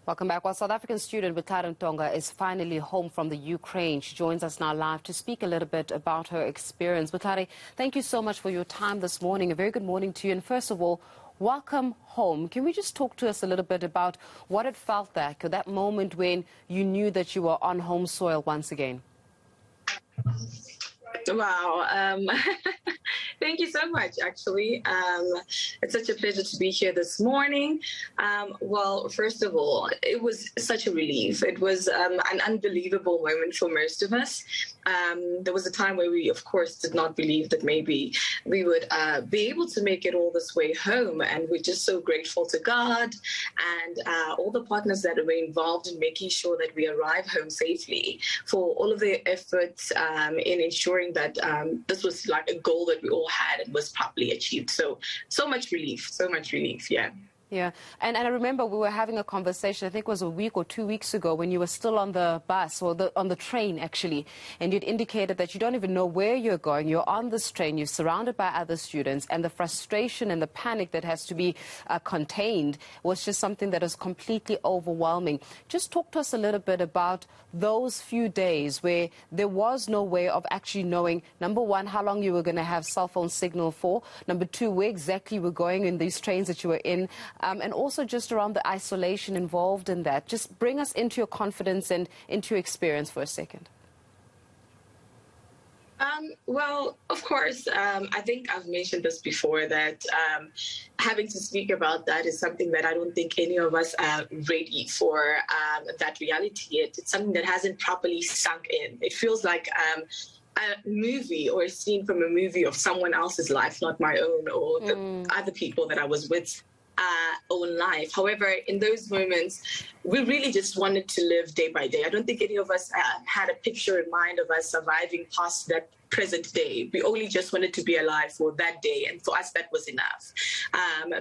Welcome back. Well, South African student Butlari Ntonga is finally home from the Ukraine. She joins us now live to speak a little bit about her experience. Butlari, thank you so much for your time this morning. A very good morning to you. And first of all, welcome home. Can we just talk to us a little bit about what it felt like, that moment when you knew that you were on home soil once again? Wow. Thank you so much, actually. It's such a pleasure to be here this morning. Well, first of all, it was such a relief. It was an unbelievable moment for most of us. There was a time where we, of course, did not believe that maybe we would be able to make it all this way home. And we're just so grateful to God and all the partners that were involved in making sure that we arrive home safely, for all of their efforts in ensuring that this was like a goal that we all had and was properly achieved. So much relief, yeah. Yeah, and I remember we were having a conversation, I think it was a week or 2 weeks ago, when you were still on the bus, or on the train actually, and you'd indicated that you don't even know where you're going. You're on this train, you're surrounded by other students, and the frustration and the panic that has to be contained was just something that is completely overwhelming. Just talk to us a little bit about those few days where there was no way of actually knowing, number one, how long you were going to have cell phone signal for, number two, where exactly you were going in these trains that you were in, and also just around the isolation involved in that. Just bring us into your confidence and into your experience for a second. Well, of course, I think I've mentioned this before, that having to speak about that is something that I don't think any of us are ready for, that reality yet. It's something that hasn't properly sunk in. It feels like a movie or a scene from a movie of someone else's life, not my own or the other people that I was with. Own life. However, in those moments, we really just wanted to live day by day. I don't think any of us had a picture in mind of us surviving past that present day. We only just wanted to be alive for that day, and for us that was enough.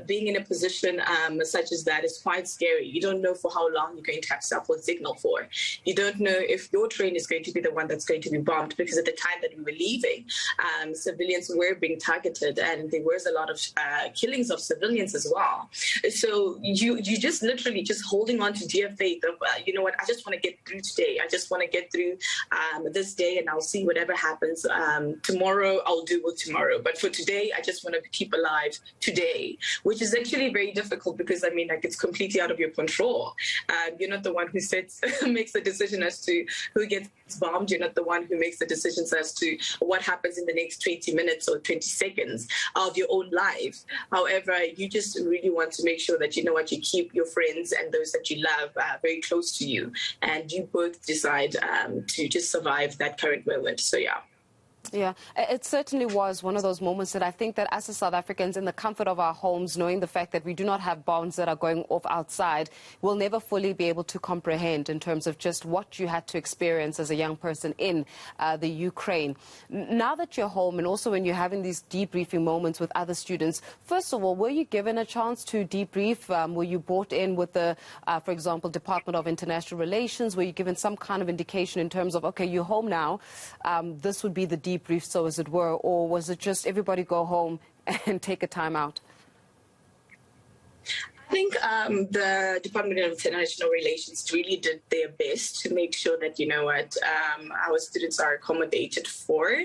Being in a position such as that is quite scary. You don't know for how long you're going to have cell phone signal for. You don't know if your train is going to be the one that's going to be bombed, because at the time that we were leaving, civilians were being targeted, and there was a lot of killings of civilians as well. So you just literally just holding on to dear faith of, you know what, I just want to get through today. I just want to get through this day, and I'll see whatever happens. Tomorrow I'll do with tomorrow, but for today I just want to keep alive today, which is actually very difficult, because I mean, like, it's completely out of your control. You're not the one who makes the decision as to who gets bombed. You're not the one who makes the decisions as to what happens in the next 20 minutes or 20 seconds of your own life. However, you just really want to make sure that, you know what, you keep your friends and those that you love very close to you, and you both decide to just survive that current moment. So yeah. Yeah, it certainly was one of those moments that I think that us as South Africans, in the comfort of our homes, knowing the fact that we do not have bombs that are going off outside, will never fully be able to comprehend in terms of just what you had to experience as a young person in the Ukraine. Now that you're home, and also when you're having these debriefing moments with other students, first of all, were you given a chance to debrief? Were you brought in with the, for example, Department of International Relations? Were you given some kind of indication in terms of, okay, you're home now, this would be the debrief, so as it were, or was it just everybody go home and take a time out? I think the Department of International Relations really did their best to make sure that, you know what, our students are accommodated for,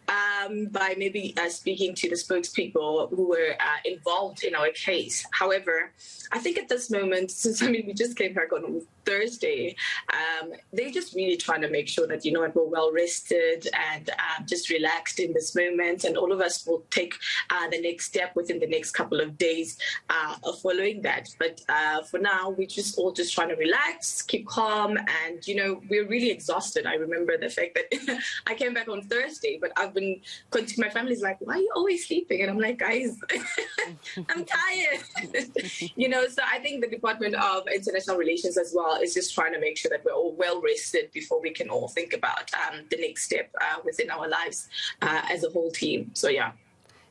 by maybe speaking to the spokespeople who were involved in our case. However, I think at this moment, since, I mean, we just came back on Thursday, they're just really trying to make sure that, you know what, we're well rested and just relaxed in this moment, and all of us will take the next step within the next couple of days following that. But for now, we're just all just trying to relax, keep calm, and, you know, we're really exhausted. I remember the fact that I came back on Thursday, but I've been, my family's like, why are you always sleeping? And I'm like, guys, I'm tired. You know, so I think the Department of International Relations as well is just trying to make sure that we're all well rested before we can all think about the next step within our lives as a whole team. So, yeah.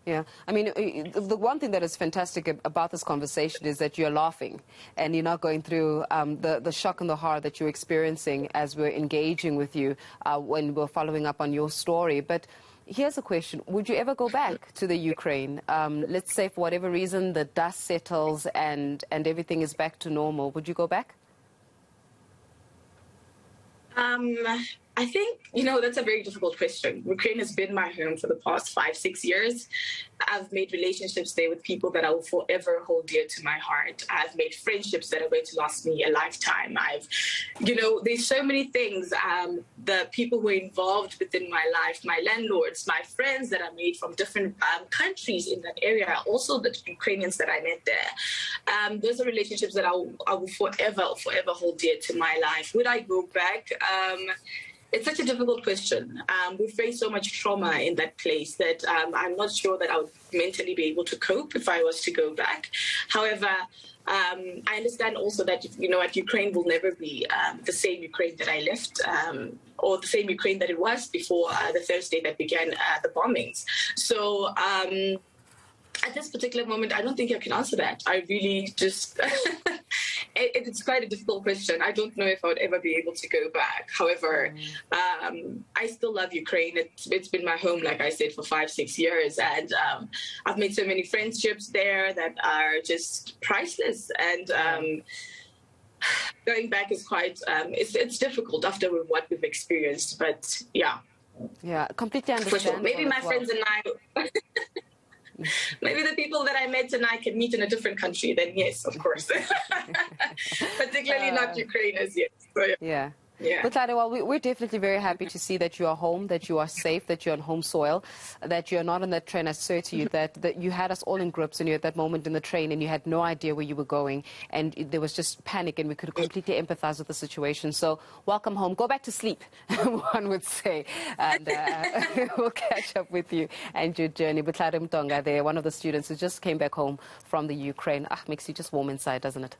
Yeah, I mean, the one thing that is fantastic about this conversation is that you're laughing and you're not going through the shock and the horror that you're experiencing as we're engaging with you when we're following up on your story. But here's a question. Would you ever go back to the Ukraine? Let's say for whatever reason the dust settles and everything is back to normal. Would you go back? Um, I think, that's a very difficult question. Ukraine has been my home for the past 5, 6 years. I've made relationships there with people that I will forever hold dear to my heart. I've made friendships that are going to last me a lifetime. There's so many things. The people who are involved within my life, my landlords, my friends that I made from different countries in that area, also the Ukrainians that I met there. Those are relationships that I will forever hold dear to my life. Would I go back? It's such a difficult question. We face so much trauma in that place that I'm not sure that I would mentally be able to cope if I was to go back. However, I understand also that, Ukraine will never be the same Ukraine that I left or the same Ukraine that it was before the Thursday that began the bombings. So at this particular moment, I don't think I can answer that. I really just... It's quite a difficult question. I don't know if I would ever be able to go back. However, I still love Ukraine. It's been my home, like I said, for 5, 6 years. And I've made so many friendships there that are just priceless. And going back is quite, it's difficult after what we've experienced. But yeah. Yeah, completely understand. Sure. Maybe my friends and I... Maybe the people that I met tonight can meet in a different country, then yes, of course. Particularly not Ukraine as yet. So, yeah. Yeah. But well, we're definitely very happy to see that you are home, that you are safe, that you're on home soil, that you're not on that train. I swear to you that you had us all in grips and you're at that moment in the train and you had no idea where you were going and there was just panic and we could completely empathize with the situation. So welcome home. Go back to sleep, one would say. And we'll catch up with you and your journey. Butlari Mtonga there, one of the students who just came back home from the Ukraine. Makes you just warm inside, doesn't it?